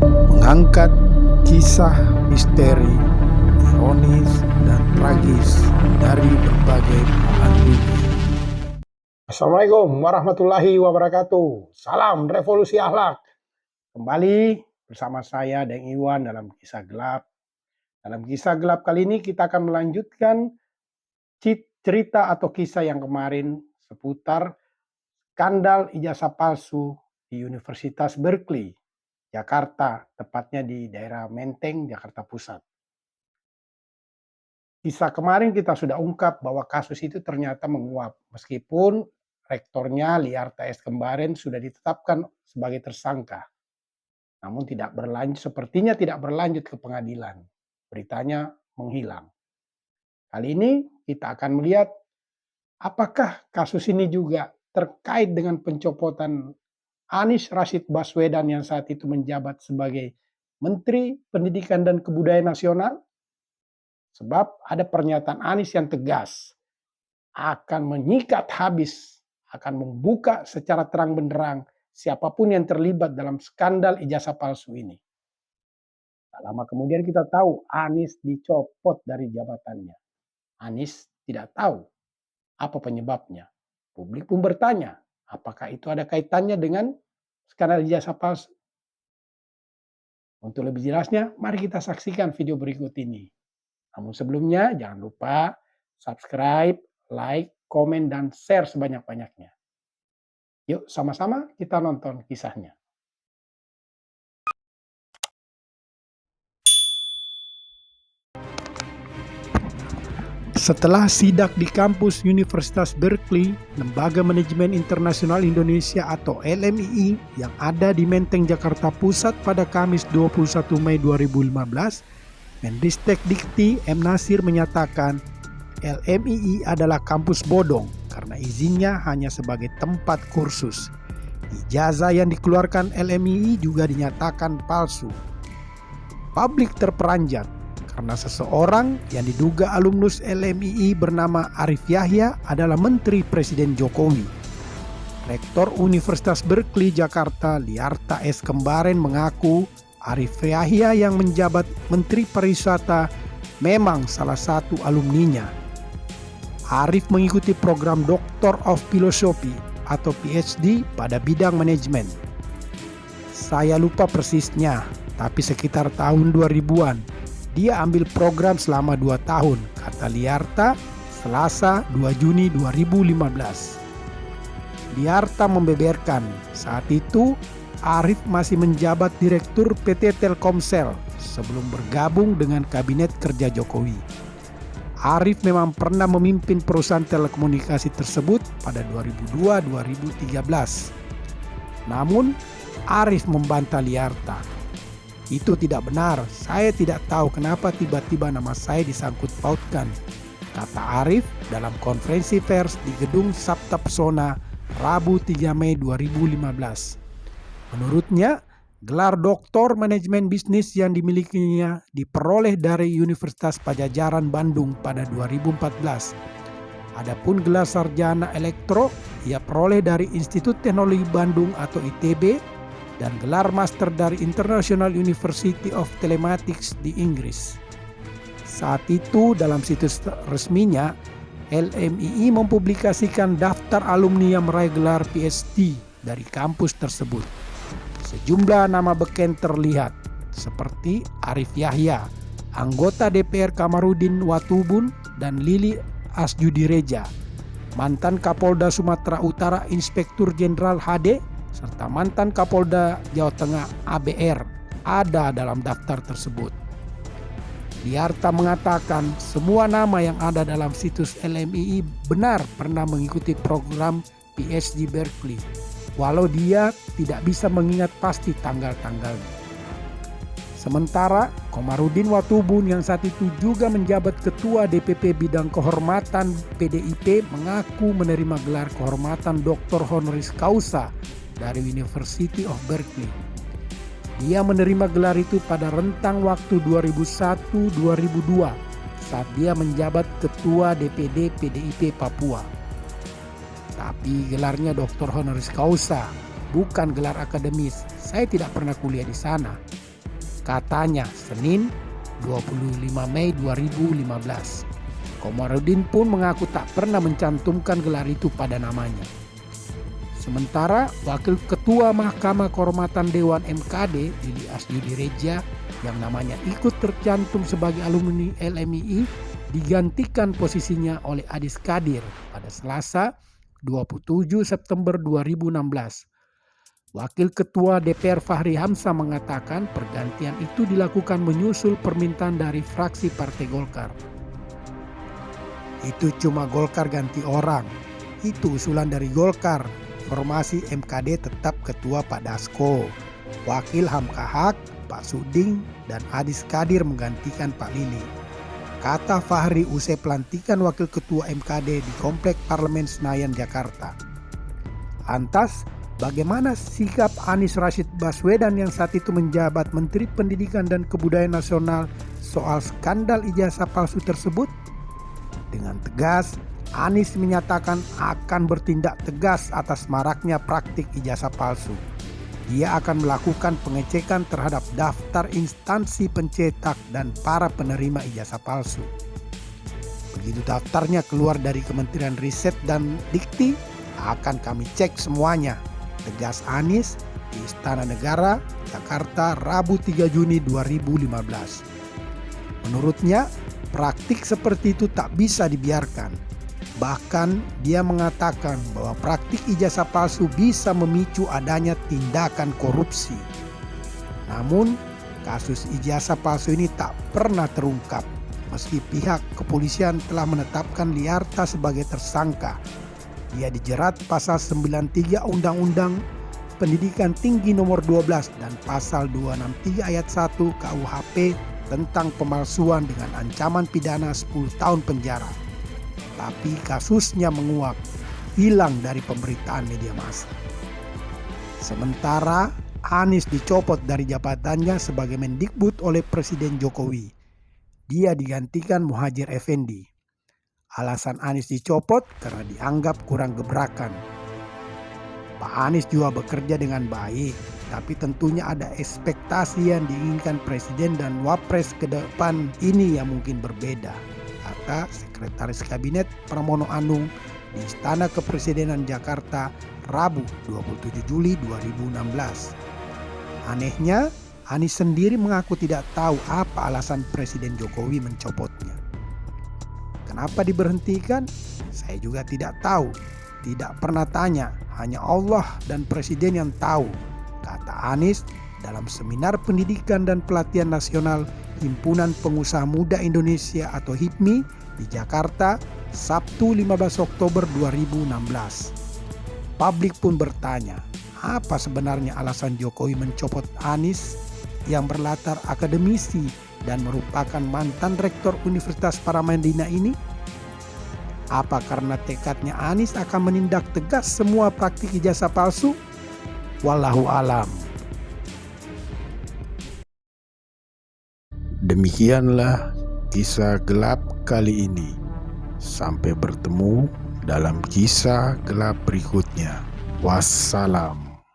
mengangkat kisah misteri, ironis, dan tragis dari berbagai belahan dunia. Assalamualaikum warahmatullahi wabarakatuh. Salam revolusi akhlak. Kembali bersama saya Deng Iwan dalam Kisah Gelap. Dalam Kisah Gelap kali ini kita akan melanjutkan cerita atau kisah yang kemarin seputar skandal ijazah palsu di Universitas Berkeley, Jakarta, tepatnya di daerah Menteng, Jakarta Pusat. Kisah kemarin kita sudah ungkap bahwa kasus itu ternyata menguap, meskipun rektornya Liarta S. Kembaren sudah ditetapkan sebagai tersangka. Namun sepertinya tidak berlanjut ke pengadilan. Beritanya menghilang. Kali ini kita akan melihat apakah kasus ini juga terkait dengan pencopotan Anies Rashid Baswedan yang saat itu menjabat sebagai Menteri Pendidikan dan Kebudayaan Nasional. Sebab ada pernyataan Anies yang tegas, akan menyikat habis, akan membuka secara terang benderang siapapun yang terlibat dalam skandal ijazah palsu ini. Tak lama kemudian kita tahu Anies dicopot dari jabatannya. Anies tidak tahu apa penyebabnya. Publik pun bertanya, apakah itu ada kaitannya dengan skandal ijazah palsu? Untuk lebih jelasnya, mari kita saksikan video berikut ini. Namun sebelumnya, jangan lupa subscribe, like, komen, dan share sebanyak-banyaknya. Yuk sama-sama kita nonton kisahnya. Setelah sidak di kampus Universitas Berkeley, Lembaga Manajemen Internasional Indonesia atau LMII yang ada di Menteng, Jakarta Pusat pada Kamis 21 Mei 2015, Menristek Dikti M. Nasir menyatakan LMII adalah kampus bodong karena izinnya hanya sebagai tempat kursus. Ijazah yang dikeluarkan LMII juga dinyatakan palsu. Publik terperanjat karena seseorang yang diduga alumnus LMII bernama Arif Yahya adalah Menteri Presiden Jokowi. Rektor Universitas Berkeley Jakarta, Liarta S. Kembaren mengaku Arif Yahya yang menjabat Menteri Pariwisata memang salah satu alumninya. Arif mengikuti program Doctor of Philosophy atau PhD pada bidang manajemen. Saya lupa persisnya, tapi sekitar tahun 2000-an. Dia ambil program selama 2 tahun, kata Liarta, Selasa 2 Juni 2015. Liarta membeberkan, saat itu Arif masih menjabat Direktur PT Telkomsel sebelum bergabung dengan Kabinet Kerja Jokowi. Arif memang pernah memimpin perusahaan telekomunikasi tersebut pada 2002-2013. Namun, Arif membantah Liarta. Itu tidak benar, saya tidak tahu kenapa tiba-tiba nama saya disangkut pautkan, kata Arif dalam konferensi pers di Gedung Sabta Pesona Rabu 3 Mei 2015. Menurutnya, gelar Doktor Manajemen Bisnis yang dimilikinya diperoleh dari Universitas Padjadjaran Bandung pada 2014. Adapun gelar Sarjana Elektro ia peroleh dari Institut Teknologi Bandung atau ITB dan gelar Master dari International University of Telematics di Inggris. Saat itu dalam situs resminya, LMII mempublikasikan daftar alumni yang meraih gelar PhD dari kampus tersebut. Sejumlah nama beken terlihat, seperti Arif Yahya, anggota DPR Kamarudin Watubun dan Lili Asjudireja, mantan Kapolda Sumatera Utara Inspektur Jenderal HD, serta mantan Kapolda Jawa Tengah ABR ada dalam daftar tersebut. Liarta mengatakan semua nama yang ada dalam situs LMII benar pernah mengikuti program PhD Berkeley, walau dia tidak bisa mengingat pasti tanggal-tanggalnya. Sementara Komarudin Watubun yang saat itu juga menjabat Ketua DPP Bidang Kehormatan PDIP mengaku menerima gelar kehormatan Dr. Honoris Causa dari University of Berkeley. Dia menerima gelar itu pada rentang waktu 2001-2002 saat dia menjabat Ketua DPD PDIP Papua. Tapi gelarnya Dr. Honoris Causa, bukan gelar akademis. Saya tidak pernah kuliah di sana. Katanya Senin 25 Mei 2015. Komarudin pun mengaku tak pernah mencantumkan gelar itu pada namanya. Sementara Wakil Ketua Mahkamah Kehormatan Dewan MKD Lili Asyudi Reja yang namanya ikut tercantum sebagai alumni LMII digantikan posisinya oleh Adis Kadir pada Selasa 27 September 2016. Wakil Ketua DPR Fahri Hamzah mengatakan pergantian itu dilakukan menyusul permintaan dari fraksi Partai Golkar. Itu cuma Golkar ganti orang, itu usulan dari Golkar. Formasi MKD tetap Ketua Pak Dasko, Wakil Hamkahak, Pak Suding, dan Adis Kadir menggantikan Pak Lili. Kata Fahri usai pelantikan Wakil Ketua MKD di Komplek Parlemen Senayan, Jakarta. Lantas, bagaimana sikap Anies Rashid Baswedan yang saat itu menjabat Menteri Pendidikan dan Kebudayaan Nasional soal skandal ijazah palsu tersebut? Dengan tegas, Anies menyatakan akan bertindak tegas atas maraknya praktik ijazah palsu. Dia akan melakukan pengecekan terhadap daftar instansi pencetak dan para penerima ijazah palsu. Begitu daftarnya keluar dari Kementerian Riset dan Dikti, akan kami cek semuanya, tegas Anies di Istana Negara, Jakarta, Rabu 3 Juni 2015. Menurutnya, praktik seperti itu tak bisa dibiarkan. Bahkan dia mengatakan bahwa praktik ijazah palsu bisa memicu adanya tindakan korupsi. Namun, kasus ijazah palsu ini tak pernah terungkap meski pihak kepolisian telah menetapkan Liarta sebagai tersangka. Dia dijerat pasal 93 Undang-Undang Pendidikan Tinggi Nomor 12 dan pasal 263 ayat 1 KUHP tentang pemalsuan dengan ancaman pidana 10 tahun penjara. Tapi kasusnya menguap, hilang dari pemberitaan media massa. Sementara Anies dicopot dari jabatannya sebagai Mendikbud oleh Presiden Jokowi. Dia digantikan Muhadjir Effendi. Alasan Anies dicopot karena dianggap kurang gebrakan. Pak Anies juga bekerja dengan baik, tapi tentunya ada ekspektasi yang diinginkan Presiden dan Wapres ke depan ini yang mungkin berbeda, kata Sekretaris Kabinet Pramono Anung di Istana Kepresidenan Jakarta Rabu 27 Juli 2016. Anehnya, Anies sendiri mengaku tidak tahu apa alasan Presiden Jokowi mencopotnya. Kenapa diberhentikan? Saya juga tidak tahu. Tidak pernah tanya, hanya Allah dan Presiden yang tahu, kata Anies dalam seminar pendidikan dan pelatihan nasional Himpunan Pengusaha Muda Indonesia atau HIPMI di Jakarta, Sabtu 15 Oktober 2016. Publik pun bertanya, apa sebenarnya alasan Jokowi mencopot Anies yang berlatar akademisi dan merupakan mantan rektor Universitas Paramadina ini? Apa karena tekadnya Anies akan menindak tegas semua praktik ijazah palsu? Wallahu alam. Demikianlah kisah gelap kali ini. Sampai bertemu dalam kisah gelap berikutnya. Wassalam.